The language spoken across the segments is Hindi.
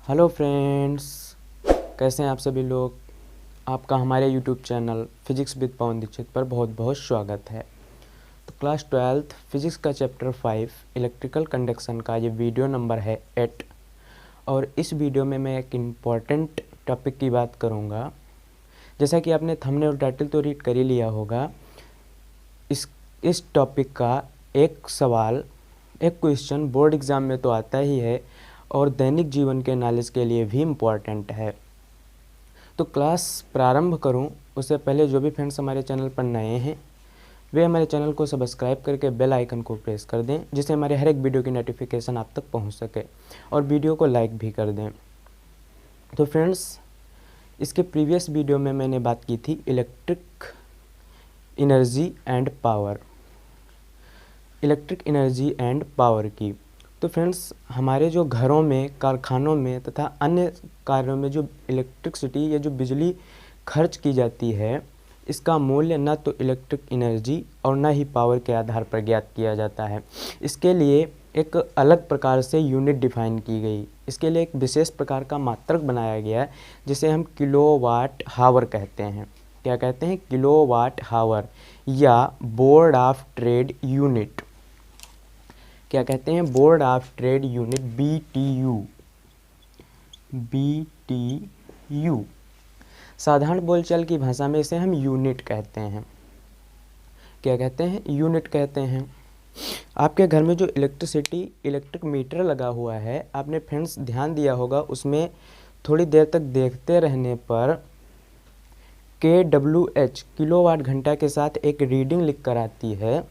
हेलो फ्रेंड्स, कैसे हैं आप सभी लोग। आपका हमारे यूट्यूब चैनल फिजिक्स विद पवन दीक्षित पर बहुत बहुत स्वागत है। तो क्लास 12th फिजिक्स का चैप्टर 5 इलेक्ट्रिकल कंडक्शन का ये वीडियो नंबर है 8। और इस वीडियो में मैं एक इम्पॉर्टेंट टॉपिक की बात करूँगा। जैसा कि आपने थंबनेल और टाइटल तो रीड कर ही लिया होगा, इस टॉपिक का एक सवाल, एक क्वेश्चन बोर्ड एग्ज़ाम में तो आता ही है और दैनिक जीवन के नॉलेज के लिए भी इम्पॉर्टेंट है। तो क्लास प्रारंभ करूं उससे पहले जो भी फ्रेंड्स हमारे चैनल पर नए हैं वे हमारे चैनल को सब्सक्राइब करके बेल आइकन को प्रेस कर दें, जिससे हमारे हर एक वीडियो की नोटिफिकेशन आप तक पहुंच सके, और वीडियो को लाइक भी कर दें। तो फ्रेंड्स, इसके प्रीवियस वीडियो में मैंने बात की थी इलेक्ट्रिक एनर्जी एंड पावर की। तो फ्रेंड्स, हमारे जो घरों में, कारखानों में तथा अन्य कार्यों में जो इलेक्ट्रिसिटी या जो बिजली खर्च की जाती है, इसका मूल्य न तो इलेक्ट्रिक एनर्जी और न ही पावर के आधार पर ज्ञात किया जाता है। इसके लिए एक अलग प्रकार से यूनिट डिफाइन की गई। इसके लिए एक विशेष प्रकार का मात्रक बनाया गया है, जिसे हम किलोवाट हावर कहते हैं। क्या कहते हैं? किलोवाट हावर, या बोर्ड ऑफ ट्रेड यूनिट। क्या कहते हैं? Board of trade unit, BTU। साधारण बोलचाल की भाषा में इसे हम यूनिट कहते हैं। क्या कहते हैं? यूनिट कहते हैं। आपके घर में जो इलेक्ट्रिक मीटर लगा हुआ है, आपने फ्रेंड्स ध्यान दिया होगा, उसमें थोड़ी देर तक देखते रहने पर kWh किलोवाट घंटा के साथ एक रीडिंग लिख कर आती है।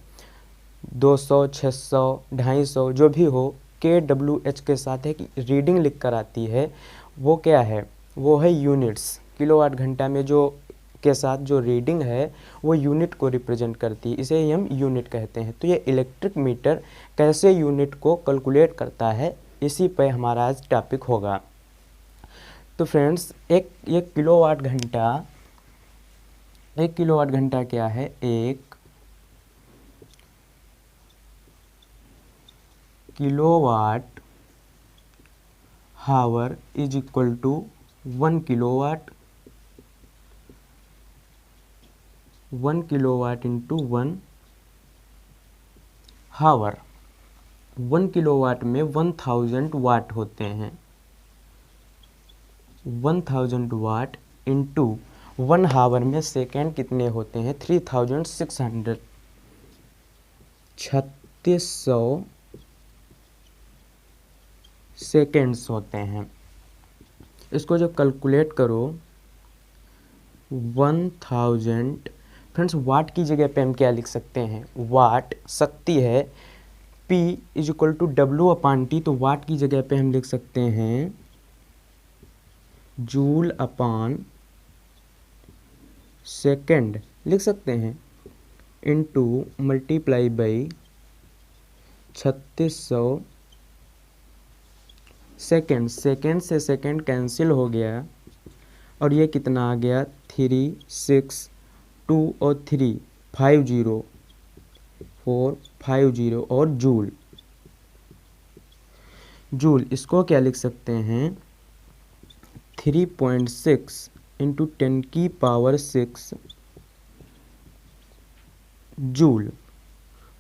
200, 600, 250 जो भी हो, kWh के साथ एक रीडिंग लिख कर आती है। वो क्या है? वो है यूनिट्स। किलोवाट घंटा में जो के साथ जो रीडिंग है वो यूनिट को रिप्रेजेंट करती है, इसे ही हम यूनिट कहते हैं। तो ये इलेक्ट्रिक मीटर कैसे यूनिट को कैलकुलेट करता है, इसी पे हमारा आज टॉपिक होगा। तो फ्रेंड्स, एक किलोवाट घंटा क्या है? एक kilowatt hour is equal to 1 kilowatt. 1 kilowatt into 1 hour. 1 kilowatt में 1000 वाट होते हैं। 1000 वाट इंटू 1 हावर में सेकेंड कितने होते हैं? 3600, 3600 सेकेंड्स होते हैं। इसको जब कैलकुलेट करो, 1000 फ्रेंड्स, वाट की जगह पे हम क्या लिख सकते हैं? वाट शक्ति है, P is equal to W/T, तो वाट की जगह पे हम लिख सकते हैं जूल अपान सेकेंड, लिख सकते हैं, into multiply by 3600 second. Second से सेकेंड कैंसिल हो गया और ये कितना आ गया? 3, 6, 2 और 3, 50, 4, 50 और जूल। इसको क्या लिख सकते हैं? 3.6 into 10⁻⁶ joule.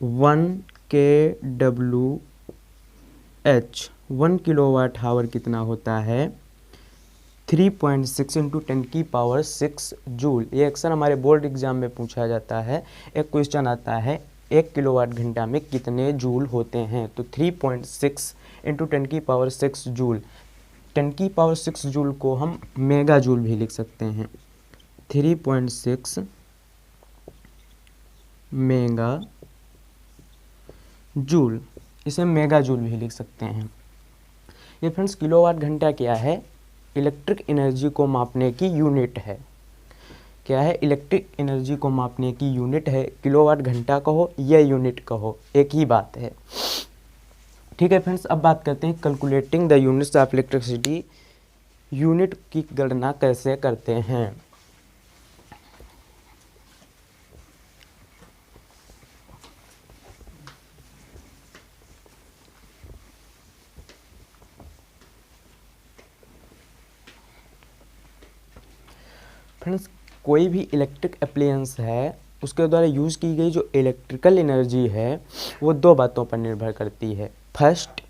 1 kWh, 1 kilowatt hour कितना होता है? 3.6 इंटू 10⁻⁶ जूल। ये अक्सर हमारे बोर्ड एग्जाम में पूछा जाता है। एक क्वेश्चन आता है, 1 किलोवाट घंटा में कितने जूल होते हैं? तो 3.6 इंटू 10⁻⁶ जूल। 10⁻⁶ जूल को हम मेगा जूल भी लिख सकते हैं। 3.6 मेगा जूल, इसे मेगा जूल भी लिख सकते हैं। ये फ्रेंड्स, किलोवाट घंटा क्या है? इलेक्ट्रिक एनर्जी को मापने की यूनिट है। क्या है? इलेक्ट्रिक एनर्जी को मापने की यूनिट है। किलोवाट घंटा कहो या यूनिट कहो, एक ही बात है। ठीक है फ्रेंड्स, अब बात करते हैं calculating the units of electricity. Unit की गणना कैसे करते हैं? फ्रेंड्स, कोई भी इलेक्ट्रिक अप्लायंस है उसके द्वारा यूज़ की गई जो इलेक्ट्रिकल एनर्जी है वो दो बातों पर निर्भर करती है। फर्स्ट,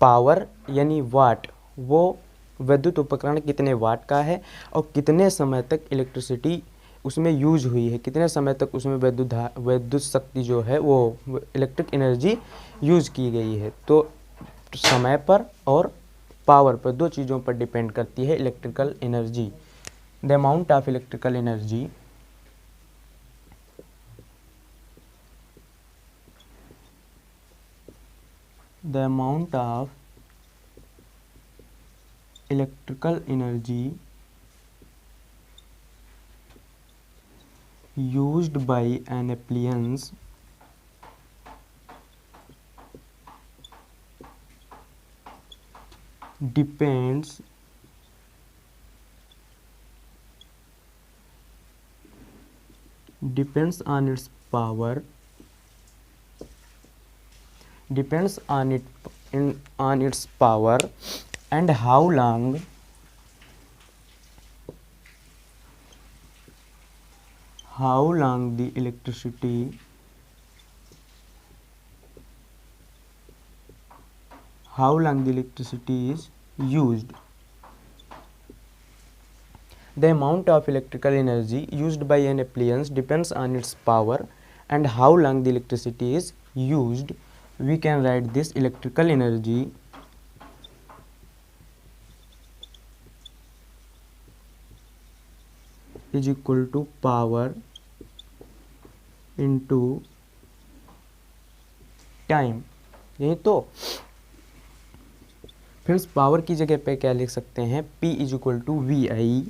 पावर यानी वाट, वो विद्युत उपकरण कितने वाट का है और कितने समय तक इलेक्ट्रिसिटी उसमें यूज हुई है, कितने समय तक उसमें विद्युत शक्ति जो है वो इलेक्ट्रिक एनर्जी यूज की गई है। तो समय पर और पावर पर, दो चीज़ों पर डिपेंड करती है electrical energy. The amount of electrical energy the amount of electrical energy used by an appliance depends on its power, depends on its power and how long the electricity is used. The amount of electrical energy used by an appliance depends on its power and how long the electricity is used. We can write this electrical energy is equal to power into time. यही तो फ्रेंड्स, पावर की जगह पे क्या लिख सकते हैं, P is equal to V I,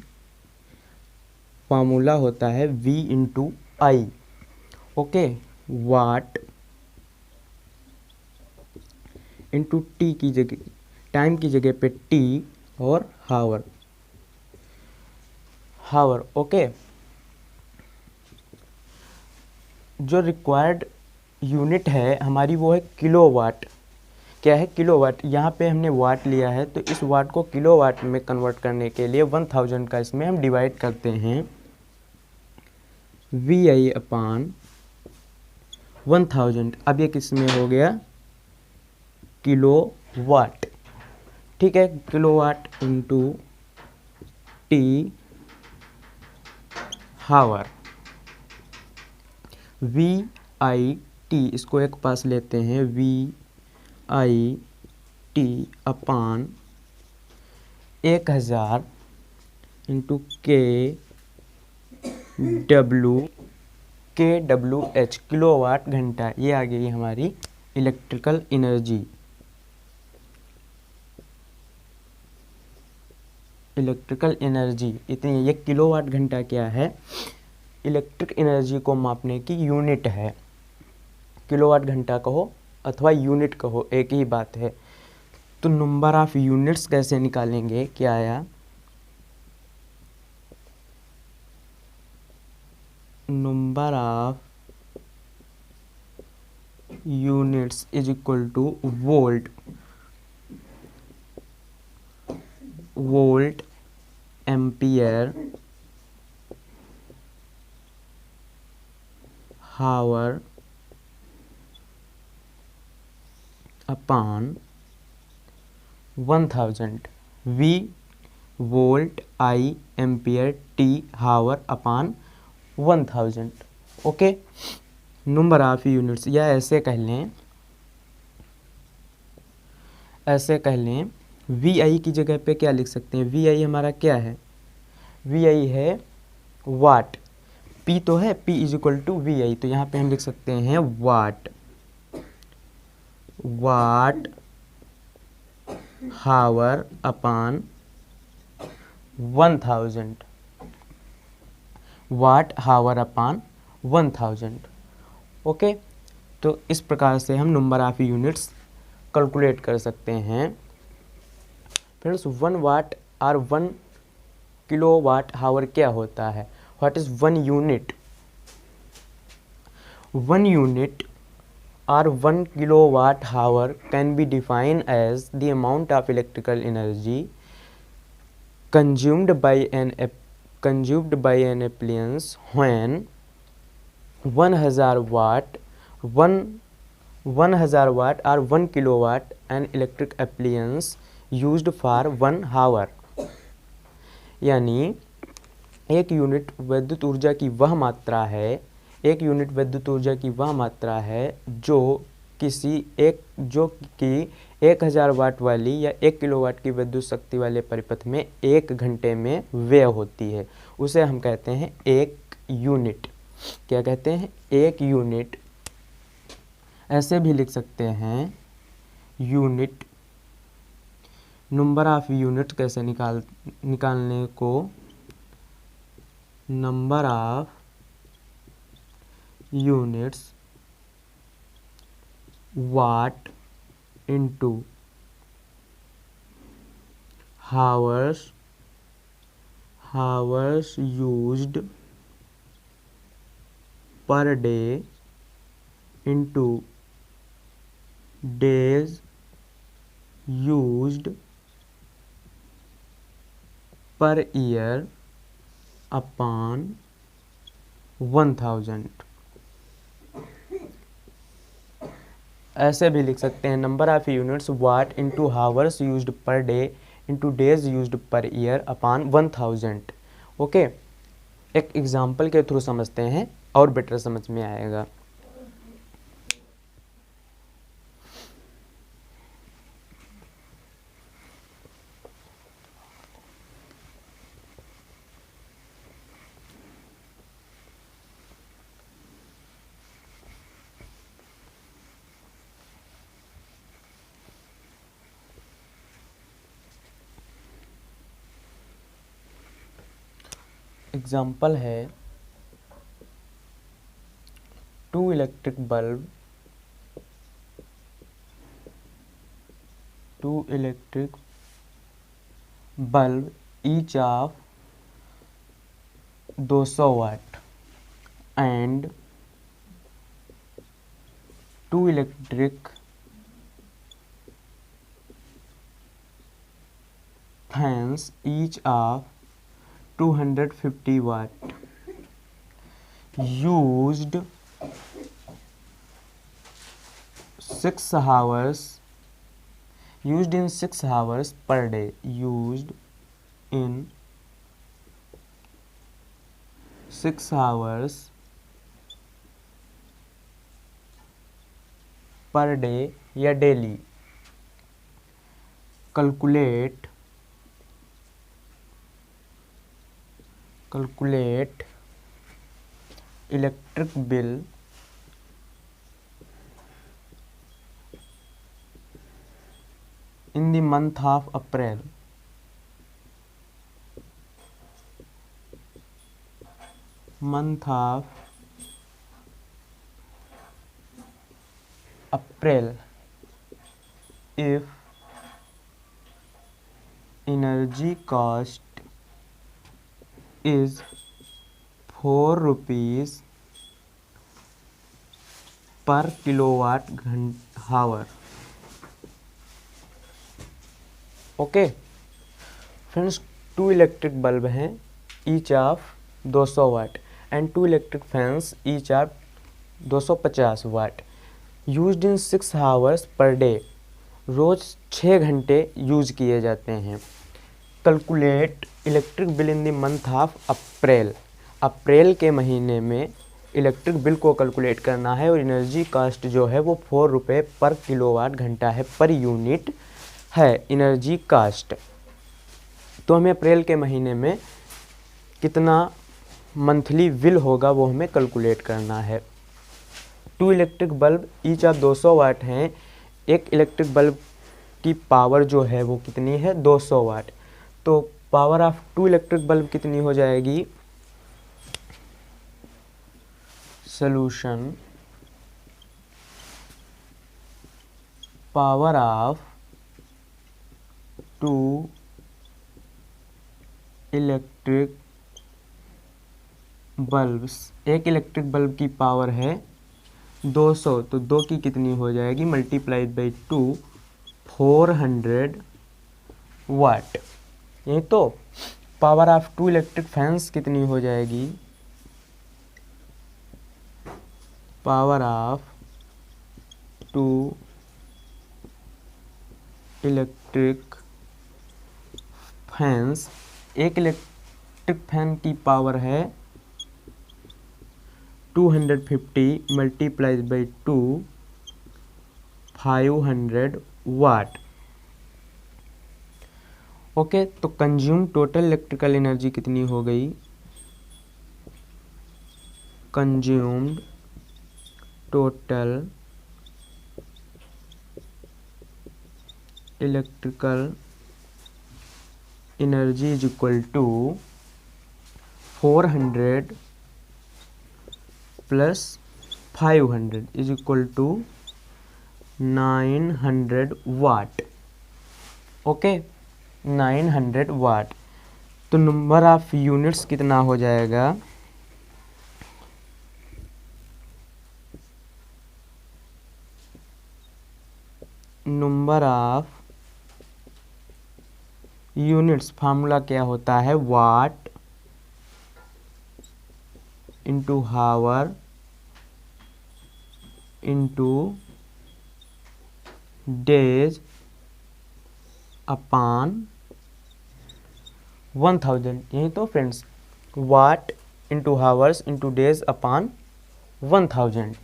formula होता है V into I. Okay, watt into T की जगह, टाइम की जगह पे T और हावर। ओके, जो रिक्वायर्ड यूनिट है हमारी वो है किलोवाट। क्या है, किलोवाट। यहाँ पे हमने वाट लिया है तो इस वाट को किलोवाट में कन्वर्ट करने के लिए 1000 का इसमें हम डिवाइड करते हैं वी आई अपान 1000। अब ये किस में हो गया, किलोवाट। ठीक है, kilowatt into T hour. V I T, इसको एक पास लेते हैं, V I T upon 1000 into K W H, kilowatt घंटा। ये आ गई हमारी इलेक्ट्रिकल एनर्जी। इतनी, ये किलोवाट घंटा क्या है, इलेक्ट्रिक एनर्जी को मापने की यूनिट है। किलोवाट घंटा कहो अथवा यूनिट कहो, एक ही बात है। तो नंबर ऑफ यूनिट्स कैसे निकालेंगे, क्या आया, number of units is equal to volt ampere hour upon 1000। V volt, I ampere, T hour upon 1000। Okay, number of units, या ऐसे कह लें वी आई की जगह पे क्या लिख सकते हैं, वी आई हमारा क्या है, वी आई है वाट। पी तो है, P is equal to V I, तो यहाँ पे हम लिख सकते हैं वाट हावर अपान 1000। वाट हावर अपान 1000। ओके, तो इस प्रकार से हम नंबर ऑफ यूनिट्स कैलकुलेट कर सकते हैं। फ्रेंड्स, 1 वाट और 1 किलोवाट हावर क्या होता है, what is 1 unit. 1 unit or 1 kilowatt hour can be defined as the amount of electrical energy consumed by an consumed by an appliance when 1000 watt 1000 watt or 1 kilowatt an electric appliance used for 1 hour। यानी एक यूनिट विद्युत ऊर्जा की वह मात्रा है, एक यूनिट विद्युत ऊर्जा की वह मात्रा है जो कि 1000 वाट वाली या 1 किलोवाट की विद्युत शक्ति वाले परिपथ में 1 घंटे में व्यय होती है, उसे हम कहते हैं एक यूनिट। क्या कहते हैं? एक यूनिट। ऐसे भी लिख सकते हैं यूनिट। नंबर ऑफ यूनिट कैसे निकालने को, number of units watt into hours used per day into days used per year upon 1000। ऐसे भी लिख सकते हैं number of units watt into hours used per day into days used per year upon 1000। Okay, एक एग्जाम्पल के थ्रू समझते हैं और बेटर समझ में आएगा। एग्जाम्पल है 2 electric bulb each of 200 watt and 2 electric fans each of 250 watt used 6 hours per day, used in 6 hours per day या daily. Calculate electric bill in the month of April if energy cost is 4 rupees per kilowatt hour। Okay friends, 2 electric bulb हैं each of 200 watt and 2 electric fans each of 250 watt used in 6 hours per day, रोज 6 घंटे यूज किए जाते हैं। Calculate electric bill in the month of April के महीने में इलेक्ट्रिक बिल को कैलकुलेट करना है और एनर्जी कॉस्ट जो है वो 4 रुपये पर किलोवाट घंटा है, पर यूनिट है एनर्जी कास्ट। तो हमें अप्रैल के महीने में कितना मंथली बिल होगा वो हमें कैलकुलेट करना है। 2 इलेक्ट्रिक बल्ब ईच ऑफ 200 वाट हैं। एक इलेक्ट्रिक बल्ब की पावर जो है वो कितनी है? 200 वाट। तो पावर ऑफ 2 इलेक्ट्रिक बल्ब कितनी हो जाएगी? Solution power of 2 electric bulbs, एक इलेक्ट्रिक बल्ब की पावर है 200, तो 2 की कितनी हो जाएगी? मल्टीप्लाइड बाई 2, 400 वाट। यही तो पावर ऑफ 2 इलेक्ट्रिक फैंस कितनी हो जाएगी? पावर ऑफ 2 इलेक्ट्रिक फैंस, एक इलेक्ट्रिक फैन की पावर है 250 मल्टीप्लाइड बाई 2, 500 वाट। ओके, तो कंज्यूम टोटल इलेक्ट्रिकल एनर्जी कितनी हो गई? Consumed total electrical energy is equal to 400 plus 500 is equal to 900 watt. Okay, 900 watt. तो नंबर ऑफ यूनिट्स कितना हो जाएगा? नंबर ऑफ यूनिट्स फार्मूला क्या होता है? वाट इंटू हावर इंटू डेज अपान 1000। यही तो फ्रेंड्स, वाट इंटू हावर्स इंटू डेज अपान 1000।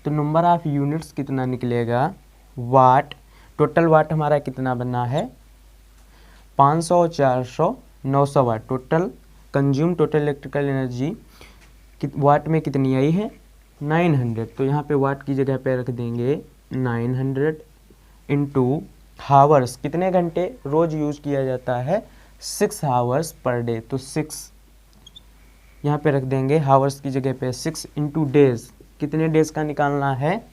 तो नंबर ऑफ यूनिट्स कितना निकलेगा? वाट, टोटल वाट हमारा कितना बना है? 500, 400, 900 watt. Total consume total electrical energy watt में कितनी आई है? 900। तो यहाँ पे वाट की जगह पे रख देंगे 900 इंटू हावर्स, कितने घंटे रोज यूज किया जाता है? 6 हावर्स पर डे। तो 6 यहाँ पे रख देंगे, हावर्स की जगह पे 6 इंटू डेज, कितने डेज का निकालना है?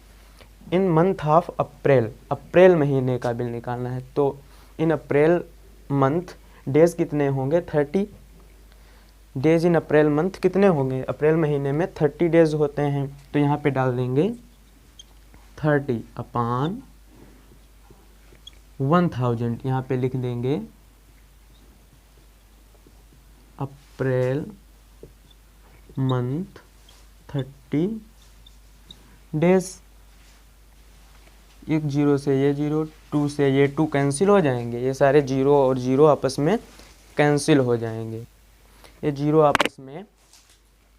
इन मंथ ऑफ अप्रैल, अप्रैल महीने का बिल निकालना है। तो इन अप्रैल मंथ डेज कितने होंगे? 30 डेज इन अप्रैल मंथ कितने होंगे? अप्रैल महीने में 30 डेज होते हैं। तो यहाँ पे डाल देंगे 30 अपान 1000। यहाँ पे लिख देंगे अप्रैल मंथ 30 डेज। एक जीरो से ये जीरो, 2 से ये 2 कैंसिल हो जाएंगे, ये सारे जीरो और जीरो आपस में कैंसिल हो जाएंगे, ये जीरो आपस में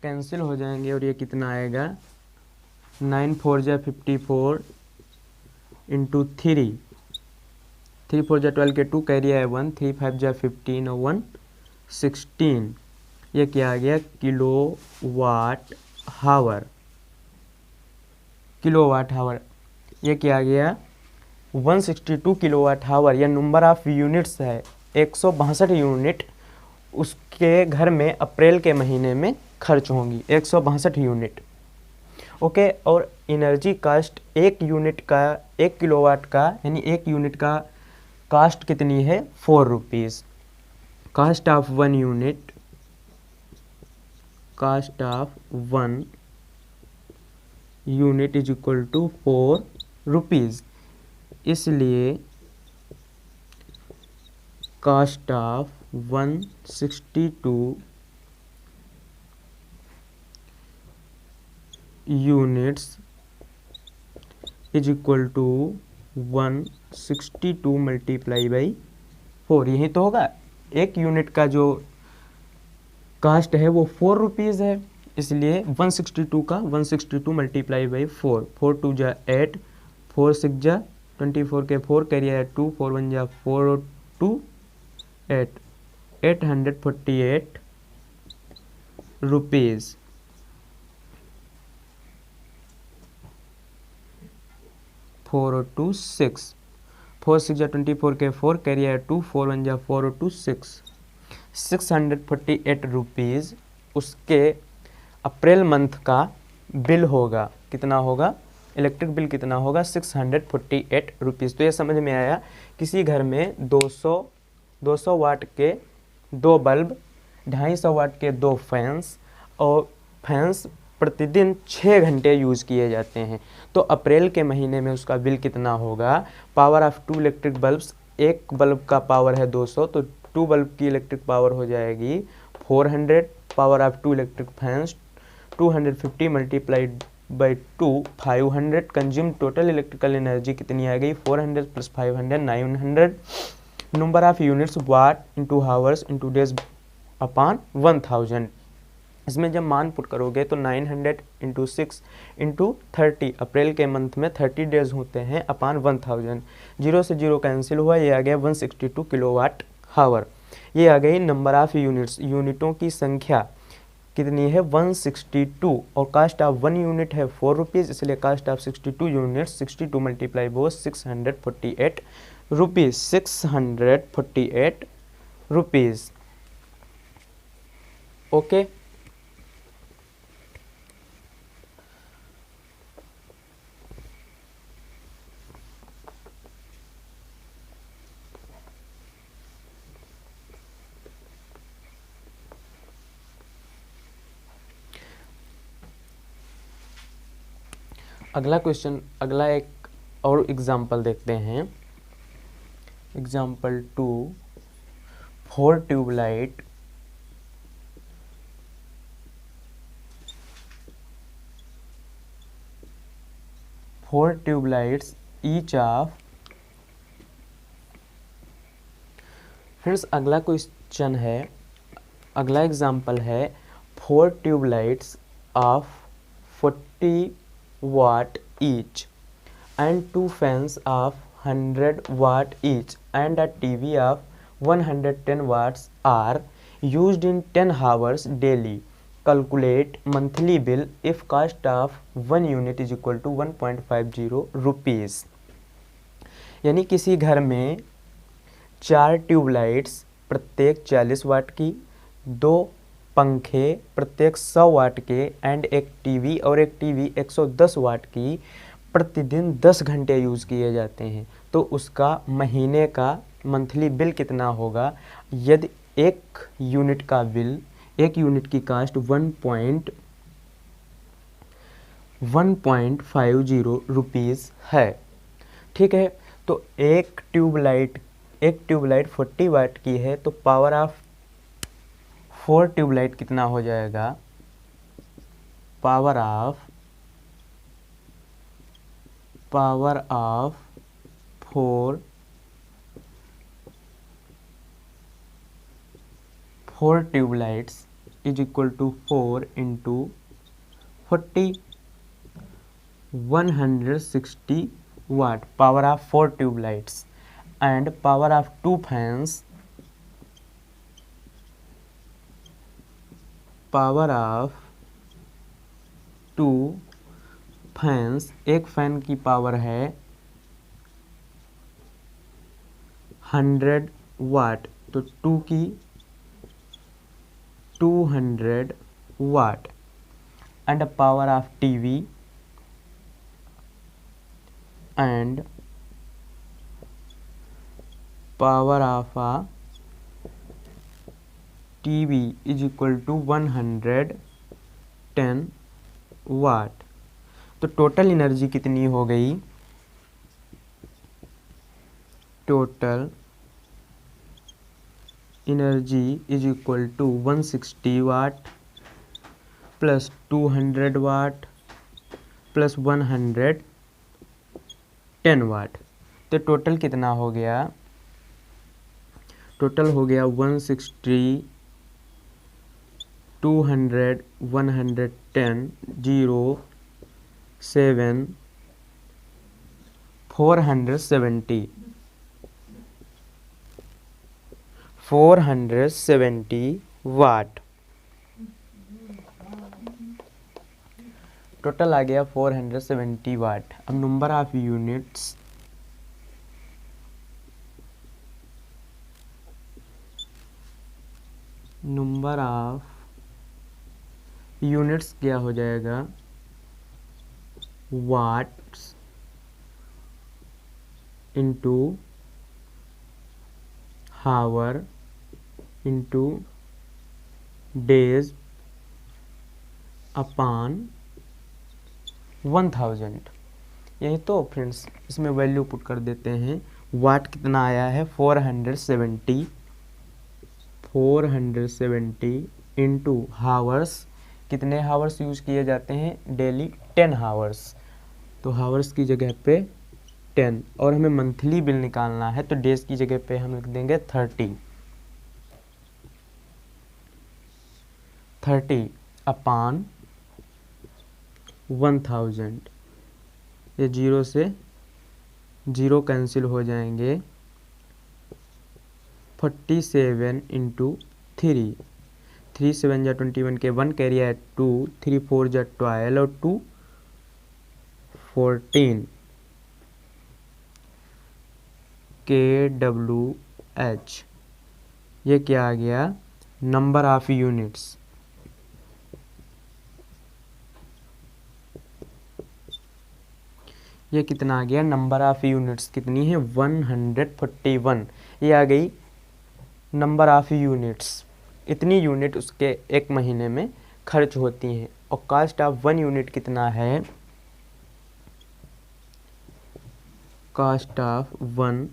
कैंसिल हो जाएंगे। और ये कितना आएगा? 9 4 जा 54 इंटू 3, 3 4 जा 12 के 2 कैरी है 1, 3 5 जा 15 और 1 16। ये क्या आ गया? किलो वाट हावर, किलो वाट हावर। ये क्या आ गया? 162 किलो वाट हावर। यह नंबर ऑफ यूनिट्स है, 162 यूनिट उसके घर में अप्रैल के महीने में खर्च होंगी, 162 यूनिट। ओके, और एनर्जी कास्ट एक यूनिट का, 1 किलोवाट का यानी 1 यूनिट का कास्ट कितनी है? 4 rupees. Cost of 1 unit, cost of 1 unit is equal to 4 rupees. इसलिए cost of 162 units is equal to 162 multiply by 4। यही तो होगा, 1 यूनिट का जो कास्ट है वो 4 रुपीज़ है, इसलिए 162 का 162 मल्टीप्लाई बाई 4, 4 2 जा 8, 4 6 जा 24 के 4 कैरी है 2, 4 1 जा 4 और 2 8, 848 रुपीज़। फोर और 2 6, 4 6 जा 24 के 4 कैरी है 2, 4 1 जा 4 और 2 6, 648 रुपीज़ उसके अप्रैल मंथ का बिल होगा। कितना होगा? इलेक्ट्रिक बिल कितना होगा? 648 रुपीज़। तो ये समझ में आया, किसी घर में 200 वाट के 2 बल्ब, 250 वाट के 2 फैंस और फैंस प्रतिदिन 6 घंटे यूज़ किए जाते हैं। तो अप्रैल के महीने में उसका बिल कितना होगा? पावर ऑफ 2 इलेक्ट्रिक बल्ब्स, एक बल्ब का पावर है 200, तो 2 बल्ब की इलेक्ट्रिक पावर हो जाएगी 400, power of 2 electric fans 250 multiplied by 2 500, consume total electrical energy कितनी आ गई 400 plus 500 900, number of units watt into hours into days upon 1000। इसमें जब मान पुट करोगे तो 900 इंटू 6 इंटू 30, अप्रैल के मंथ में 30 डेज होते हैं अपॉन 1000, 0 से 0 कैंसिल हुआ, ये आ गया 162 किलोवाट हावर। ये आ गई नंबर ऑफ यूनिट्स, यूनिटों की संख्या कितनी है 162, और कास्ट ऑफ 1 यूनिट है 4 रुपीज़, इसलिए कास्ट ऑफ 62 यूनिट्स 62 मल्टीप्लाई वो 648 रुपीज़, 648 रुपीज़। ओके, अगला क्वेश्चन, अगला एक और एग्जाम्पल देखते हैं। Example 2, 4 tubelight each of, friends अगला क्वेश्चन है, अगला एग्जाम्पल है 4 tubelights of 40 watt each and 2 fans of 100 watt each and a TV of 110 watts are used in 10 hours daily. Calculate monthly bill if cost of 1 unit is equal to 1.50 rupees. यानी किसी घर में 4 ट्यूबलाइट्स प्रत्येक 40 वाट की, 2 पंखे प्रत्येक 100 वाट के एंड एक टीवी और एक टीवी 110 वाट की प्रतिदिन 10 घंटे यूज़ किए जाते हैं, तो उसका महीने का मंथली बिल कितना होगा। यदि एक यूनिट का बिल, एक यूनिट की कास्ट 1.50 रुपीज़ है, ठीक है। तो एक ट्यूबलाइट 40 वाट की है, तो पावर ऑफ 4 ट्यूबलाइट कितना हो जाएगा, power of 4 tubelights is equal to 4 into 40, 160 watt power of 4 tubelights, and power of 2 fans, power of 2 fans, एक फैन की पावर है 100 वाट, तो 2 की 200 watt, and power of TV and power of a TV is equal to 110 watt. तो टोटल एनर्जी कितनी हो गई, total energy is equal to 160 watt plus 200 watt plus 110 watt. तो टोटल कितना हो गया, टोटल हो गया 160, 200, 110, 0, 7, 470 वाट। टोटल आ गया 470 वाट। अब number of units, number of units क्या हो जाएगा, वाट्स इंटू हावर इंटू डेज अपॉन 1000। यही तो फ्रेंड्स, इसमें वैल्यू पुट कर देते हैं। वाट कितना आया है 470, 470 इंटू हावर्स, कितने हावर्स यूज किए जाते हैं डेली, 10 हावर्स, तो हावर्स की जगह पे 10, और हमें मंथली बिल निकालना है तो डेज की जगह पे हम लिख देंगे 30 अपॉन 1000, ये जीरो से जीरो कैंसिल हो जाएंगे, 47 इंटू 3 7 जा 21 के 1 कैरी है 2, 3 4 जा 12 और 2 14 kWh, ये क्या आ गया, नंबर ऑफ यूनिट्स। ये कितना आ गया, नंबर ऑफ यूनिट्स कितनी है 141, ये आ गई नंबर ऑफ यूनिट्स, इतनी यूनिट उसके एक महीने में खर्च होती हैं। और कास्ट ऑफ 1 यूनिट कितना है, कास्ट ऑफ 1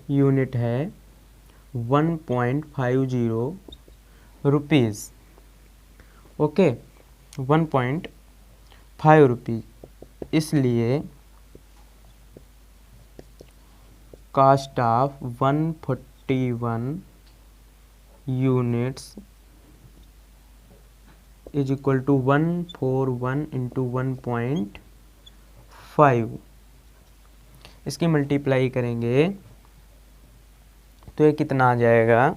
यूनिट है 1.50 रुपीज़, ओके 1.5 रुपीज़, इसलिए cost of 141 units is equal to 141 into 1.5, इसकी मल्टीप्लाई करेंगे तो ये कितना आ जाएगा,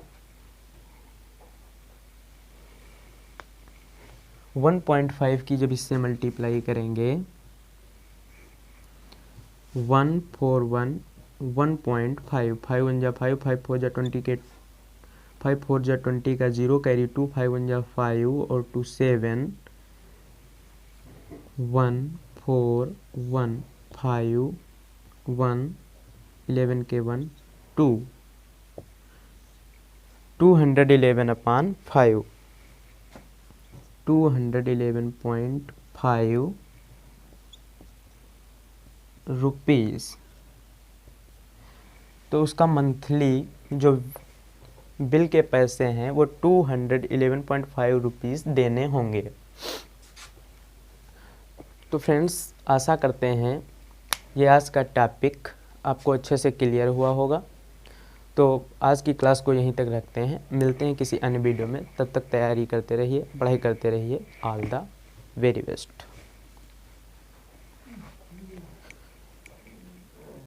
1.5 की जब इससे मल्टीप्लाई करेंगे 141 1.5, 5 1 जा 5, 5 4 जा 20 के 5 4 जा 20 का 0 कैरी 2, 5 1 जा 5 और 2 7, 1 4 1 5 1 11 के 1 2, 211 अपॉन 5, 211.5 रुपीज़, तो उसका मंथली जो बिल के पैसे हैं वो 211.5 रुपीज़ देने होंगे। तो फ्रेंड्स आशा करते हैं ये आज का टॉपिक आपको अच्छे से क्लियर हुआ होगा। तो आज की क्लास को यहीं तक रखते हैं, मिलते हैं किसी अन्य वीडियो में, तब तक तैयारी करते रहिए, पढ़ाई करते रहिए। All the very best.